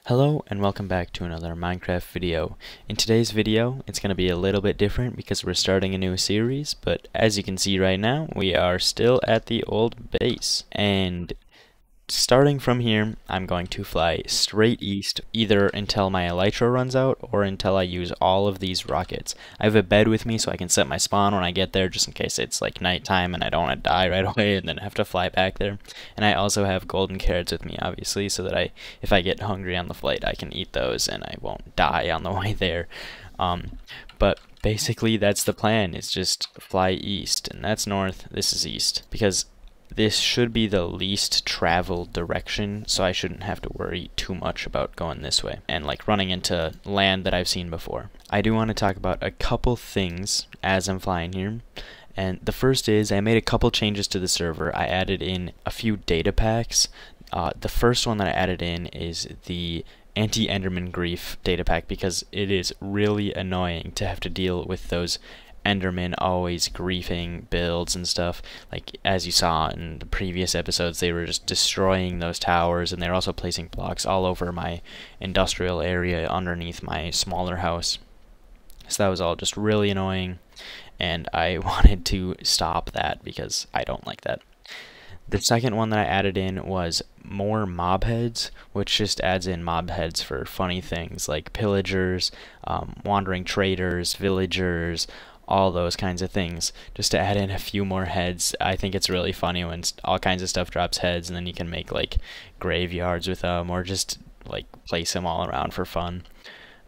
Hello and welcome back to another Minecraft video. In today's video, it's going to be a little bit different because we're starting a new series, but as you can see right now, we are still at the old base. And starting from here, I'm going to fly straight east, either until my elytra runs out or until I use all of these rockets. I have a bed with me so I can set my spawn when I get there, just in case it's like nighttime and I don't want to die right away and then have to fly back there. And I also have golden carrots with me, obviously, so that if I get hungry on the flight, I can eat those and I won't die on the way there. But basically that's the plan, is just fly east, and that's north, this is east, because this should be the least traveled direction, so I shouldn't have to worry too much about going this way and like running into land that I've seen before. I do want to talk about a couple things as I'm flying here. And the first is I made a couple changes to the server. I added in a few data packs. The first one that I added in is the anti-Enderman grief data pack, because it is really annoying to have to deal with those Endermen always griefing builds and stuff. Like, as you saw in the previous episodes, they were just destroying those towers, and they're also placing blocks all over my industrial area underneath my smaller house. So that was all just really annoying, and I wanted to stop that because I don't like that. The second one that I added in was more mob heads, which just adds in mob heads for funny things like pillagers, wandering traders, villagers, all those kinds of things, just to add in a few more heads. I think it's really funny when all kinds of stuff drops heads, and then you can make like graveyards with them, or just like place them all around for fun.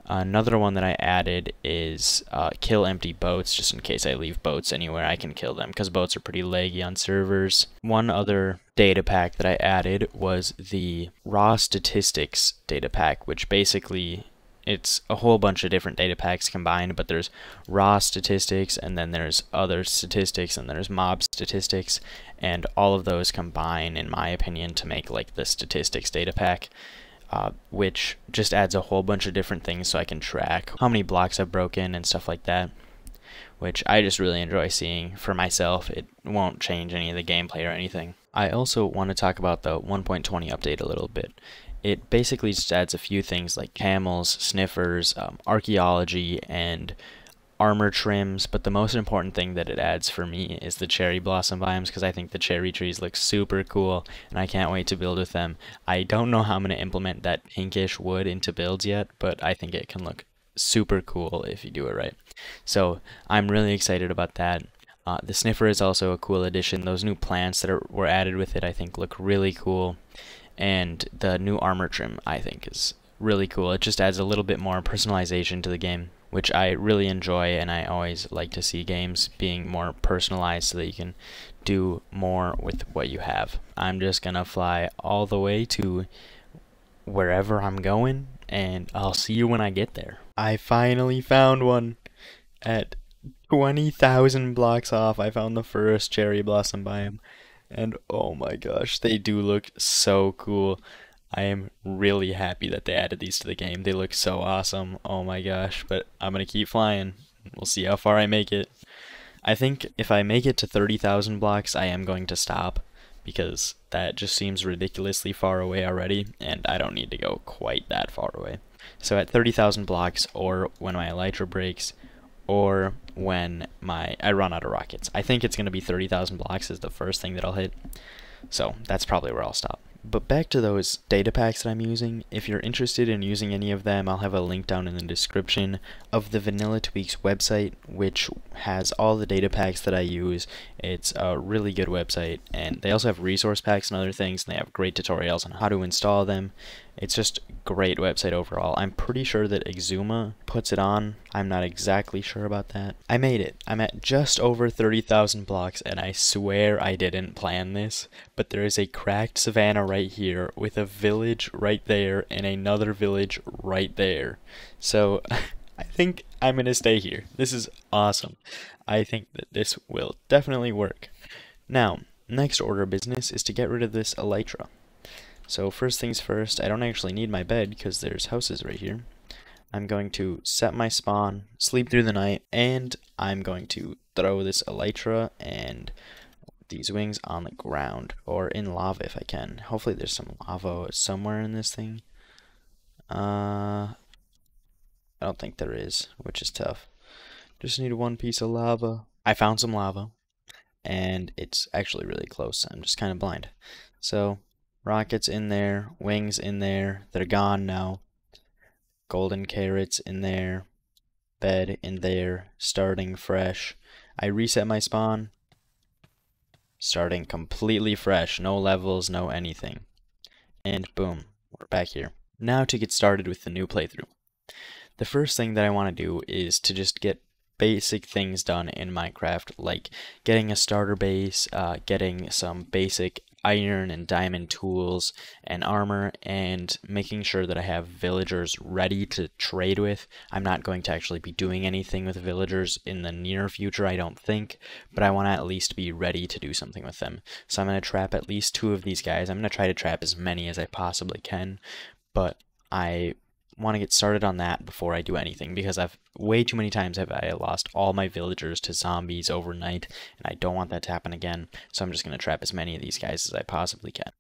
Another one that I added is kill empty boats, just in case I leave boats anywhere I can kill them, because boats are pretty laggy on servers. One other data pack that I added was the raw statistics data pack, which basically it's a whole bunch of different data packs combined, but there's raw statistics, and then there's other statistics, and there's mob statistics, and all of those combine, in my opinion, to make like the statistics data pack, which just adds a whole bunch of different things so I can track how many blocks I've broken and stuff like that, which I just really enjoy seeing for myself. It won't change any of the gameplay or anything. I also want to talk about the 1.20 update a little bit. It basically just adds a few things like camels, sniffers, archaeology, and armor trims, but the most important thing that it adds for me is the cherry blossom biomes, because I think the cherry trees look super cool, and I can't wait to build with them. I don't know how I'm going to implement that pinkish wood into builds yet, but I think it can look super cool if you do it right. So I'm really excited about that. The sniffer is also a cool addition. Those new plants that were added with it I think look really cool. And the new armor trim I think is really cool. It just adds a little bit more personalization to the game, which I really enjoy, and I always like to see games being more personalized so that you can do more with what you have. I'm just gonna fly all the way to wherever I'm going, and I'll see you when I get there. I finally found one. At 20,000 blocks off, I found the first cherry blossom biome. And oh my gosh, they do look so cool. I am really happy that they added these to the game. They look so awesome. Oh my gosh, but I'm gonna keep flying. We'll see how far I make it. I think if I make it to 30,000 blocks, I am going to stop, because that just seems ridiculously far away already, and I don't need to go quite that far away. So at 30,000 blocks, or when my elytra breaks, or when I run out of rockets. I think it's going to be 30,000 blocks is the first thing that I'll hit, so that's probably where I'll stop. But back to those data packs that I'm using. If you're interested in using any of them, I'll have a link down in the description of the Vanilla Tweaks website, which has all the data packs that I use. It's a really good website, and they also have resource packs and other things, and they have great tutorials on how to install them. It's just a great website overall. I'm pretty sure that Exuma puts it on. I'm not exactly sure about that. I made it. I'm at just over 30,000 blocks, and I swear I didn't plan this, but there is a cracked savanna right here with a village right there and another village right there. So I think I'm gonna stay here. This is awesome. I think that this will definitely work. Now, next order of business is to get rid of this elytra. So first things first, I don't actually need my bed because there's houses right here. I'm going to set my spawn, sleep through the night, and I'm going to throw this elytra and these wings on the ground, or in lava if I can. Hopefully there's some lava somewhere in this thing. I don't think there is, which is tough. Just need one piece of lava. I found some lava, and it's actually really close. I'm just kind of blind. So, rockets in there, wings in there. They're gone now. Golden carrots in there. Bed in there. Starting fresh. I reset my spawn. Starting completely fresh. No levels, no anything. And boom, we're back here. Now to get started with the new playthrough. The first thing that I want to do is to just get basic things done in Minecraft, like getting a starter base, getting some basic iron and diamond tools and armor, and making sure that I have villagers ready to trade with. I'm not going to actually be doing anything with villagers in the near future, I don't think, but I want to at least be ready to do something with them. So I'm going to trap at least 2 of these guys. I'm going to try to trap as many as I possibly can, but I want to get started on that before I do anything, because I've way too many times have I lost all my villagers to zombies overnight, and I don't want that to happen again, so I'm just going to trap as many of these guys as I possibly can.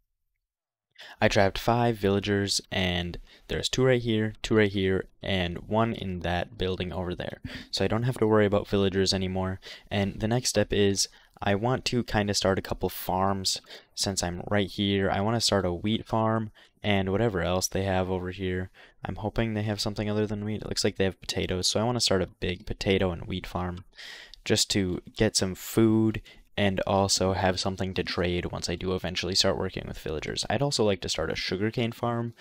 I trapped 5 villagers, and there's 2 right here, 2 right here, and 1 in that building over there. So I don't have to worry about villagers anymore, and the next step is I want to kind of start a couple farms since I'm right here. I want to start a wheat farm and whatever else they have over here. I'm hoping they have something other than wheat. It looks like they have potatoes, so I want to start a big potato and wheat farm just to get some food and also have something to trade once I do eventually start working with villagers. I'd also like to start a sugarcane farm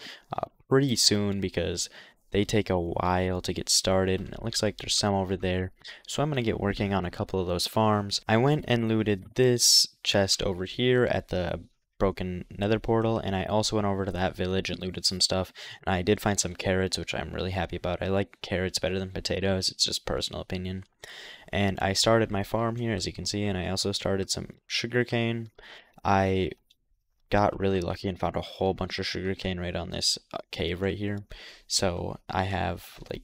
pretty soon because they take a while to get started, and it looks like there's some over there. So I'm going to get working on a couple of those farms. I went and looted this chest over here at the broken nether portal, and I also went over to that village and looted some stuff, and I did find some carrots, which I'm really happy about. I like carrots better than potatoes. It's just personal opinion. And I started my farm here, as you can see, and I also started some sugarcane. I got really lucky and found a whole bunch of sugarcane right on this cave right here. So I have like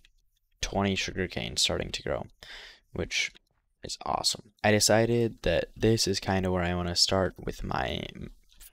20 sugarcane starting to grow, which is awesome. I decided that this is kind of where I want to start with my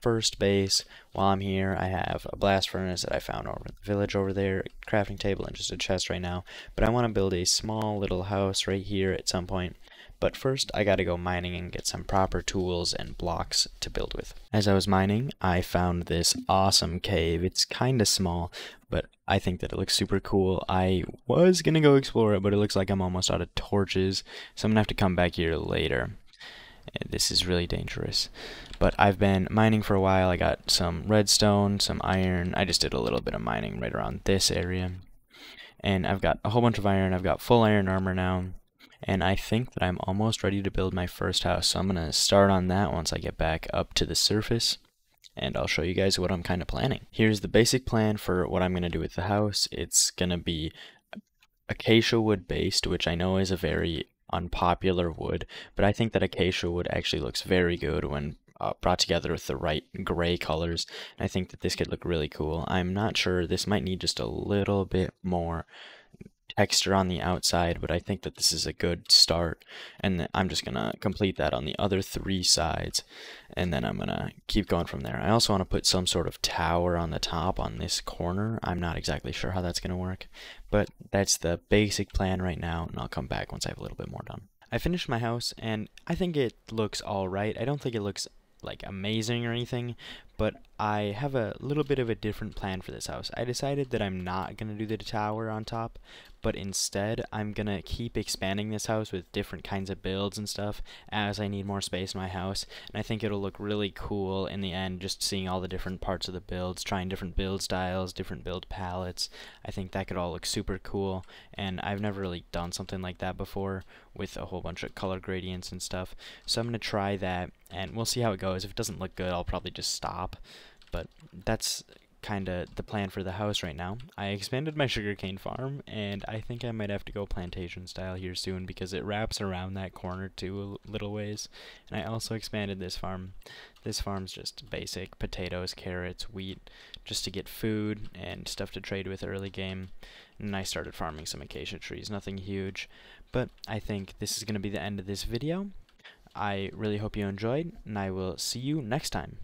first base. While I'm here, I have a blast furnace that I found over in the village over there, a crafting table, and just a chest right now. But I want to build a small little house right here at some point. But first, I gotta go mining and get some proper tools and blocks to build with. As I was mining, I found this awesome cave. It's kinda small, but I think that it looks super cool. I was gonna go explore it, but it looks like I'm almost out of torches, so I'm gonna have to come back here later. This is really dangerous. But I've been mining for a while. I got some redstone, some iron. I just did a little bit of mining right around this area. And I've got a whole bunch of iron. I've got full iron armor now. And I think that I'm almost ready to build my first house. So I'm going to start on that once I get back up to the surface. And I'll show you guys what I'm kind of planning. Here's the basic plan for what I'm going to do with the house. It's going to be acacia wood based, which I know is a very unpopular wood, but I think that acacia wood actually looks very good when brought together with the right gray colors. And I think that this could look really cool. I'm not sure, this might need just a little bit more texture on the outside, but I think that this is a good start, and I'm just gonna complete that on the other 3 sides, and then I'm gonna keep going from there. I also want to put some sort of tower on the top on this corner. I'm not exactly sure how that's gonna work, but that's the basic plan right now, and I'll come back once I have a little bit more done. I finished my house, and I think it looks alright. I don't think it looks like amazing or anything, but I have a little bit of a different plan for this house. I decided that I'm not gonna do the tower on top, but instead I'm gonna keep expanding this house with different kinds of builds and stuff as I need more space in my house, and I think it'll look really cool in the end, just seeing all the different parts of the builds, trying different build styles, different build palettes. I think that could all look super cool, and I've never really done something like that before with a whole bunch of color gradients and stuff, so I'm gonna try that, and we'll see how it goes. If it doesn't look good, I'll probably just stop, but that's kind of the plan for the house right now. I expanded my sugarcane farm, and I think I might have to go plantation style here soon because it wraps around that corner too a little ways. And I also expanded this farm. This farm's just basic potatoes, carrots, wheat, just to get food and stuff to trade with early game. And I started farming some acacia trees, nothing huge, but I think this is going to be the end of this video. I really hope you enjoyed, and I will see you next time.